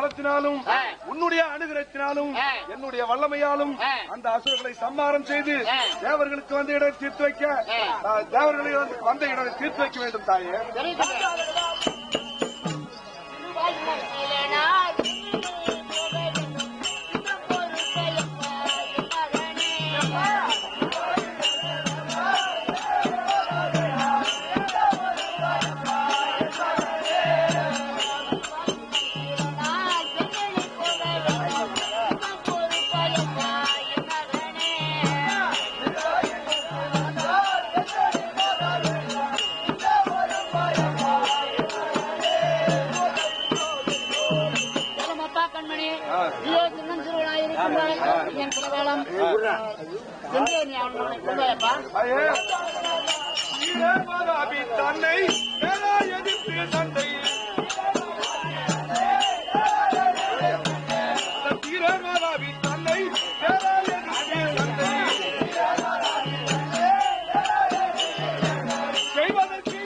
பலத்தினாலும் உன்னுடைய அனுகிரகத்தினாலும் என்னுடைய வல்லமையாலும் அந்த அசுரர்களை சம்மாரம் செய்து தேவர்களுக்கு வந்த இடத்தை தீர்த்து வைக்க தேவர்களை வந்த இடத்தை தீர்த்து வைக்க வேண்டும் தாயே. தன்னை எதிர்த்து சண்டை தீரமாவி தன்னை செய்வதற்கு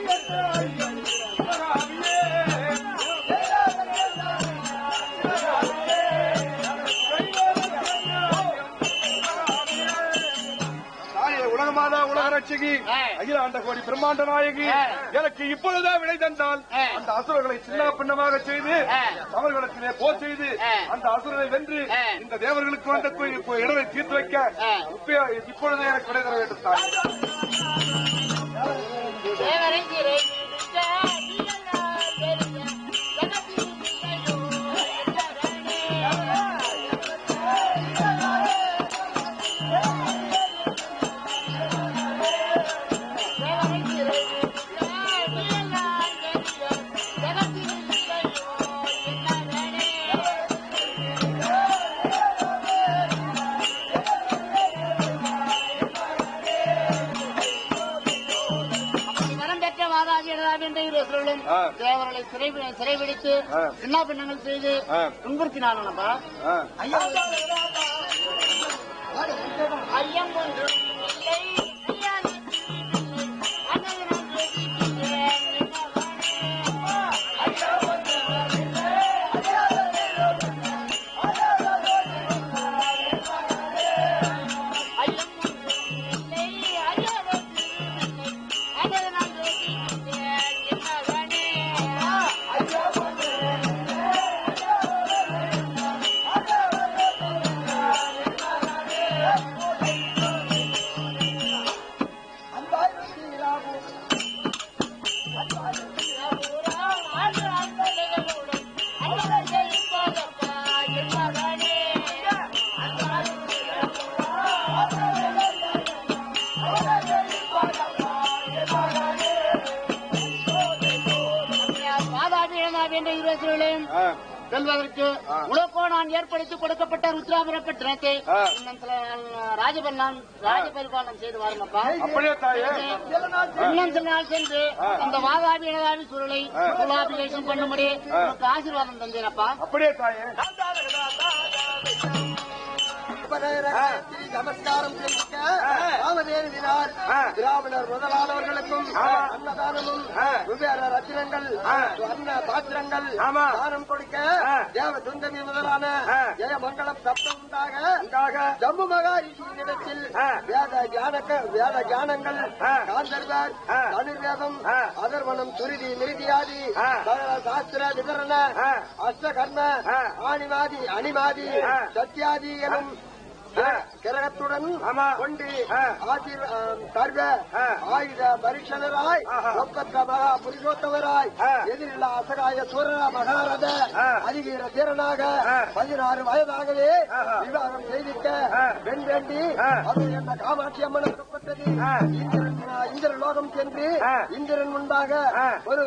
உலகமாதா உலக ரட்சகி அகில ஆண்ட கோடி பிரம்மாண்ட நாயகி எனக்கு இப்பொழுதுதான் விடை தந்தால் அந்த அசுரர்களை சின்ன பின்னமாக செய்து அவர்களிடத்திலே போர் செய்து அந்த அசுரரை வென்று இந்த தேவர்களுக்கு வந்த இடத்தை தீர்த்து வைக்க இப்பொழுதே எனக்கு விடை தர வேண்டும் தாய். தேவர்களை சிறைபிடித்து சின்ன பின்னங்கள் செய்து துன்புறுத்தினானப்பா. ஐயம் ஒன்று செல்வதற்கு உலகோ நான் ஏற்படுத்தி கொடுக்கப்பட்ட ருத்ராபுர பட்டணத்தை ராஜபரிபாலனம் செய்து வாருங்கப்பா. இன்னும் சில நாள் சென்று அந்த வாதாபி இனதாபி சூழலை குலாபிலேஷன் பண்ணும்படி உனக்கு ஆசீர்வாதம் தந்தேனப்பா. அப்படியே தாயே. நமஸ்காரம் தெரிவிக்க ராமதேவினார் திராவிடர் முதலானவர்களுக்கும் அன்னதானமும் வெவ்வேறு ரத்தினங்கள் அன்ன பாத்திரங்கள் தானம் கொடுக்க தேவ துந்தமி முதலான ஜெயமங்கலம் சப்தம் உண்டாக ஜம்மு மகாரிஷியிடத்தில் வேத ஞானங்கள் காந்தர்வர் தனுர்வேதம் அதர்வனம் துருதி மிருதியாதி சாஸ்திர விவரண அஷ்டகர்ம ஆணிமாதி அணிமாதி சத்யாதி எனும் கிரகத்துடன் கொண்டு சர்வ ஆயுத பரிஷனராய் ஒப்பற்ற மகா புருஷோத்தவராய் எதிரில்லா அசகாய சூர மகாரத அதிவீர தீரனாக 16 வயதாகவே விவாகம் செய்திக்க பெண் வேண்டி அது என்ற காமாட்சி அம்மனுக்கு பட்டது. இந்திரலோகம் சென்று இந்திரன் முன்பாக ஒரு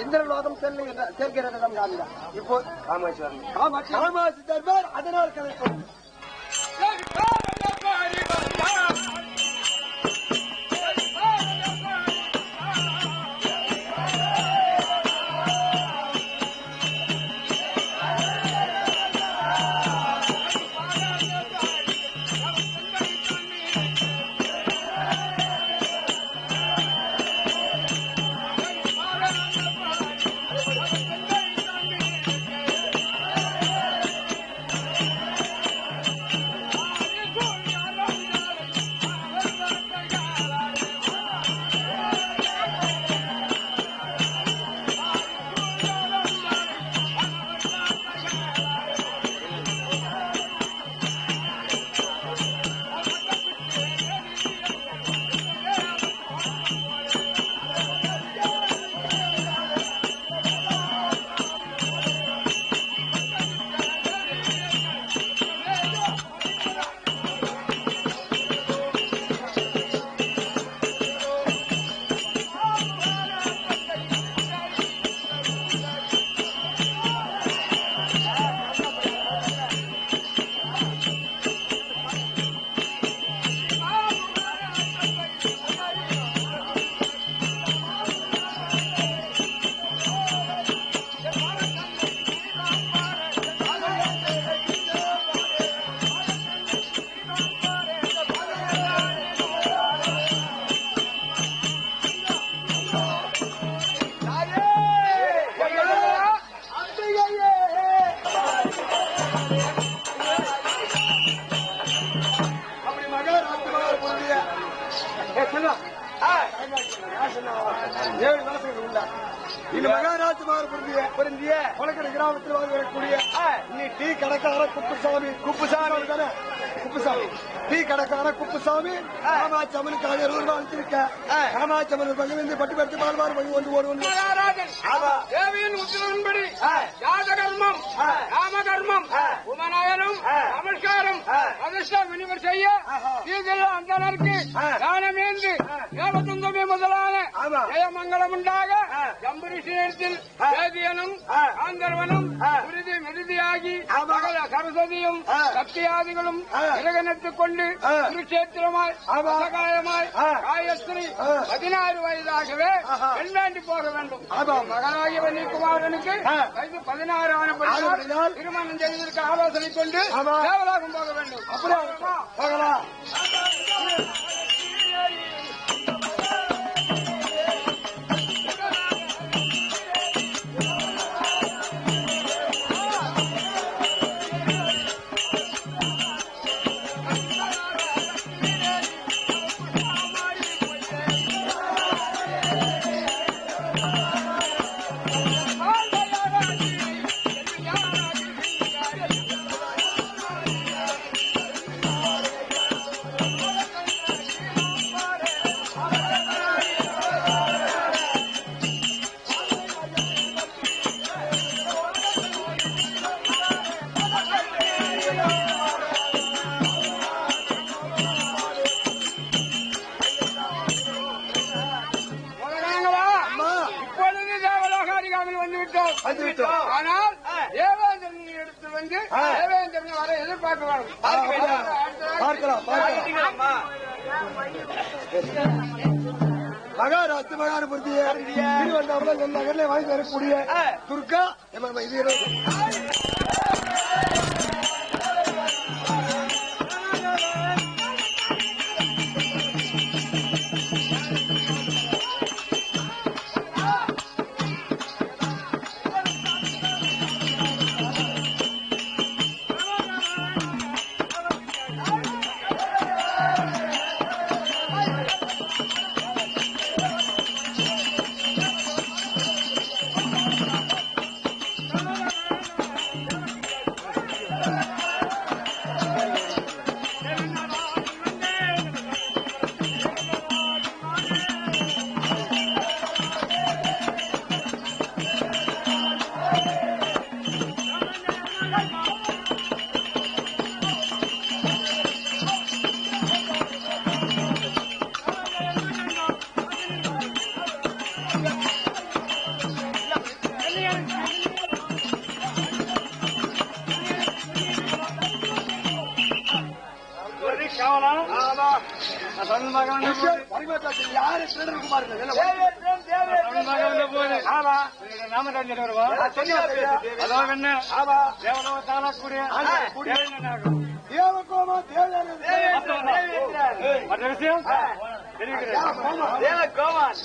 இந்திரலோகம் செல்கிறது நம் காமிதான். இப்போ காமாட்சி தர்பார் அதனால் கலைக்கும் அப்படி மகாராஷ்டிரமாக பொருளிய 7 மாசங்கள் உண்டா இந்த மகாராஜ்குமார் பொருந்திய கொலக்கடை கிராமத்தில் வரக்கூடிய நீ டீ கடைக்கார குப்புசாமி தானே குப்புசாமி டீ கடைக்கார குப்புசாமி காமாட்சம்மனுக்காக வாழ்த்திருக்க காமாட்சம்மன் பங்கு பட்டு பட்டு பால்வார் பங்கு ஒன்று ஒன்று தேவியின் உத்தரவின்படி யாதகர்மம் ராமகர்மம் உமநயனம் நமஸ்காரம் அதிர்ஷ்ட வினிவர் செய்ய அந்தனருக்கு தானமேந்து தேவதுந்தமே முதலான ஜெயமங்கலம் உண்டாக ஜம்புரிஷத்தில் வேதியனும் ஆந்தர்வனும் உறுதி மிருதியாகி சகல சரஸ்வதியும் சக்தியாதிகளும் இலகனத்துக் கொண்டு குருஷேத்திரமாய் அவகாயமாய் காயஸ்திரி 16 வயதாகவே பெண்வேண்டி போக வேண்டும். மகனாகிய வன்னிக்குமாரனுக்கு வயது 16 ஆனபடியால் திருமணம் செய்வதற்கு ஆலோசனை கொண்டு தேவலாகம் போக வேண்டும். போகலாம். ஆனால் தேவேந்திரன் எடுத்து வந்து தேவேந்திரன் வர எதிர்பார்க்க வேண்டும். மகாராஷ்டிர மகாபுரத்திய திருவண்ணாமலை நகரில் வாங்கி வரக்கூடிய துர்கா இது யாரு திருடகுமார் நாமராஜன் வருவா என்ன தேவலோக தாளாக்கூடிய தேவகோமா மற்ற விஷயம் தேவகோமான்